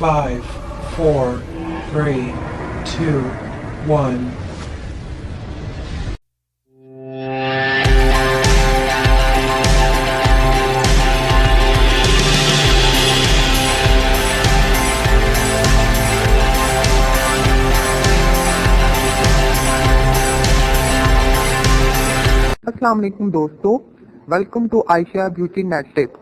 5, 4, 3, 2, 1. अस्सलाम वालेकुम दोस्तों, welcome to Ayesha beauty net tip.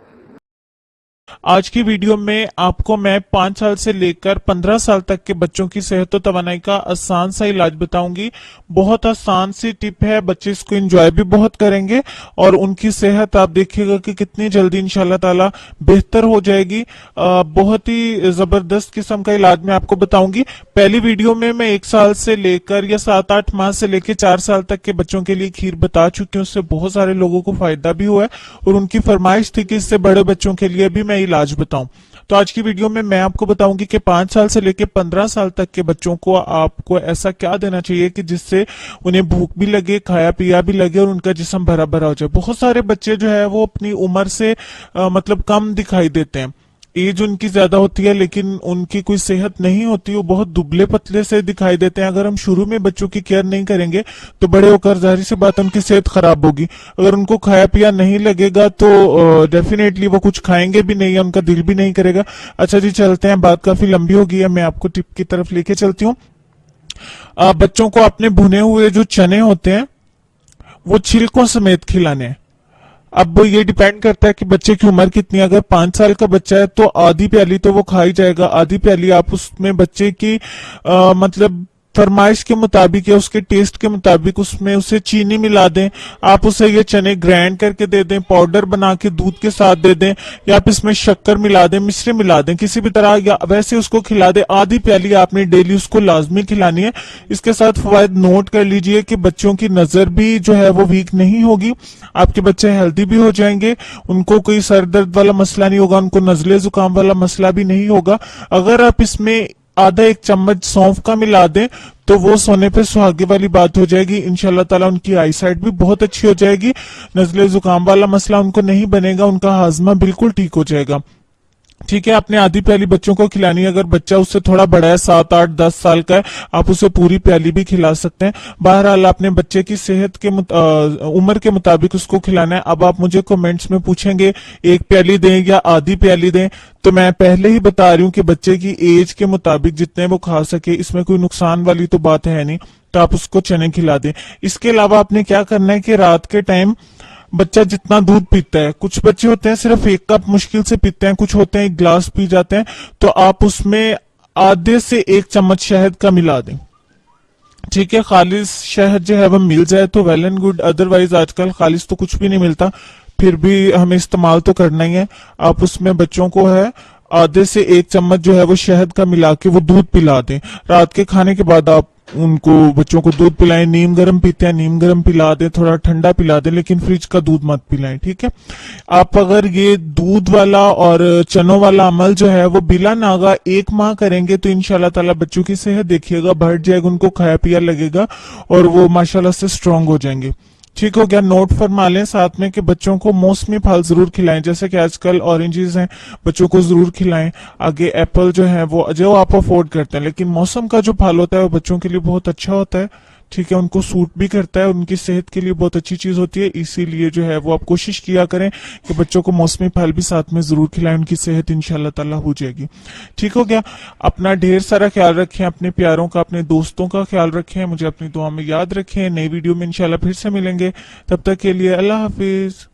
आज की वीडियो में आपको मैं 5 साल से लेकर 15 साल तक के बच्चों की सेहत और तवानाई का आसान सा इलाज बताऊंगी। बहुत आसान सी टिप है, बच्चे इसको एंजॉय भी बहुत करेंगे और उनकी सेहत आप देखिएगा कि कितनी जल्दी इंशाल्लाह ताला बेहतर हो जाएगी। बहुत ही जबरदस्त किस्म का इलाज मैं आपको बताऊंगी। पहली वीडियो में मैं 1 साल से लेकर या 7-8 माह से लेकर 4 साल तक के बच्चों के लिए खीर बता चुकी हूँ। उससे बहुत सारे लोगों को फायदा भी हुआ है और उनकी फरमाइश थी कि इससे बड़े बच्चों के लिए भी मैं इलाज बताऊं। तो आज की वीडियो में मैं आपको बताऊंगी कि 5 साल से लेकर 15 साल तक के बच्चों को आपको ऐसा क्या देना चाहिए कि जिससे उन्हें भूख भी लगे, खाया पिया भी लगे और उनका जिस्म भरा भरा हो जाए। बहुत सारे बच्चे जो है वो अपनी उम्र से मतलब कम दिखाई देते हैं, एज उनकी ज्यादा होती है लेकिन उनकी कोई सेहत नहीं होती, वो बहुत दुबले पतले से दिखाई देते हैं। अगर हम शुरू में बच्चों की केयर नहीं करेंगे तो बड़े होकर जाहिर सी बात उनकी सेहत खराब होगी। अगर उनको खाया पिया नहीं लगेगा तो डेफिनेटली वो कुछ खाएंगे भी नहीं, उनका दिल भी नहीं करेगा। अच्छा जी, चलते हैं, बात काफी लंबी हो गई है, मैं आपको टिप की तरफ लेके चलती हूँ। बच्चों को अपने भुने हुए जो चने होते हैं वो छिलकों समेत खिलाने हैं। अब वो ये डिपेंड करता है कि बच्चे की उम्र कितनी है। अगर 5 साल का बच्चा है तो आधी प्याली तो वो खा ही जाएगा। आधी प्याली आप उसमें बच्चे की मतलब फरमाइश के मुताबिक या उसके टेस्ट के मुताबिक उसमें उसे चीनी मिला दें। आप उसे ये चने ग्राइंड करके दे दें, पाउडर बना के दूध के साथ दे दें, या आप इसमें शक्कर मिला दें, मिश्री मिला दें, किसी भी तरह या वैसे उसको खिला दें। आधी प्याली आपने डेली उसको लाजमी खिलानी है। इसके साथ फवायद नोट कर लीजिए कि बच्चों की नजर भी जो है वो वीक नहीं होगी, आपके बच्चे हेल्दी भी हो जाएंगे, उनको कोई सर दर्द वाला मसला नहीं होगा, उनको नजले जुकाम वाला मसला भी नहीं होगा। अगर आप इसमें आधा 1 चम्मच सौंफ का मिला दें तो वो सोने पे सुहागे वाली बात हो जाएगी। इंशाल्लाह ताला उनकी आई साइट भी बहुत अच्छी हो जाएगी, नजले जुकाम वाला मसला उनको नहीं बनेगा, उनका हाजमा बिल्कुल ठीक हो जाएगा। ठीक है, आपने आधी प्याली बच्चों को खिलानी है। अगर बच्चा उससे थोड़ा बड़ा है, 7, 8, 10 साल का है, आप उसे पूरी प्याली भी खिला सकते हैं। बहरहाल आपने बच्चे की सेहत के उम्र के मुताबिक उसको खिलाना है। अब आप मुझे कमेंट्स में पूछेंगे 1 प्याली दें या आधी प्याली दें, तो मैं पहले ही बता रही हूँ कि बच्चे की एज के मुताबिक जितने वो खा सके, इसमें कोई नुकसान वाली तो बात है नहीं, तो आप उसको चने खिला दें। इसके अलावा आपने क्या करना है कि रात के टाइम बच्चा जितना दूध पीता है, कुछ बच्चे होते हैं सिर्फ 1 कप मुश्किल से पीते हैं, कुछ होते हैं 1 गिलास पी जाते हैं, तो आप उसमें आधे से 1 चम्मच शहद का मिला दें। ठीक है, खालिस शहद जो है वो मिल जाए तो वेल एंड गुड, अदरवाइज आजकल खालिस तो कुछ भी नहीं मिलता, फिर भी हमें इस्तेमाल तो करना ही है। आप उसमें बच्चों को है आधे से 1 चम्मच जो है वो शहद का मिला के वो दूध पिला दें। रात के खाने के बाद आप उनको बच्चों को दूध पिलाएं। नीम गर्म पीते हैं, नीम गर्म पिला दें, थोड़ा ठंडा पिला दें, लेकिन फ्रिज का दूध मत पिलाएं। ठीक है, आप अगर ये दूध वाला और चनों वाला अमल जो है वो बिला नागा 1 माह करेंगे तो इंशाल्लाह ताला बच्चों की सेहत देखिएगा बढ़ जाएगा, उनको खाया पिया लगेगा और वो माशाल्लाह से स्ट्रांग हो जाएंगे। ठीक हो गया, नोट फरमा लें साथ में कि बच्चों को मौसमी फल जरूर खिलाएं, जैसे कि आजकल ऑरेंजेस हैं, बच्चों को जरूर खिलाएं। आगे एप्पल जो है वो जो आप अफोर्ड करते हैं, लेकिन मौसम का जो फल होता है वो बच्चों के लिए बहुत अच्छा होता है। ठीक है, उनको सूट भी करता है, उनकी सेहत के लिए बहुत अच्छी चीज होती है। इसीलिए जो है वो आप कोशिश किया करें कि बच्चों को मौसमी फल भी साथ में जरूर खिलाएं, उनकी सेहत इंशाल्लाह ताला हो जाएगी। ठीक हो गया, अपना ढेर सारा ख्याल रखें, अपने प्यारों का, अपने दोस्तों का ख्याल रखें, मुझे अपनी दुआ में याद रखें। नई वीडियो में इंशाल्लाह फिर से मिलेंगे, तब तक के लिए अल्लाह हाफिज।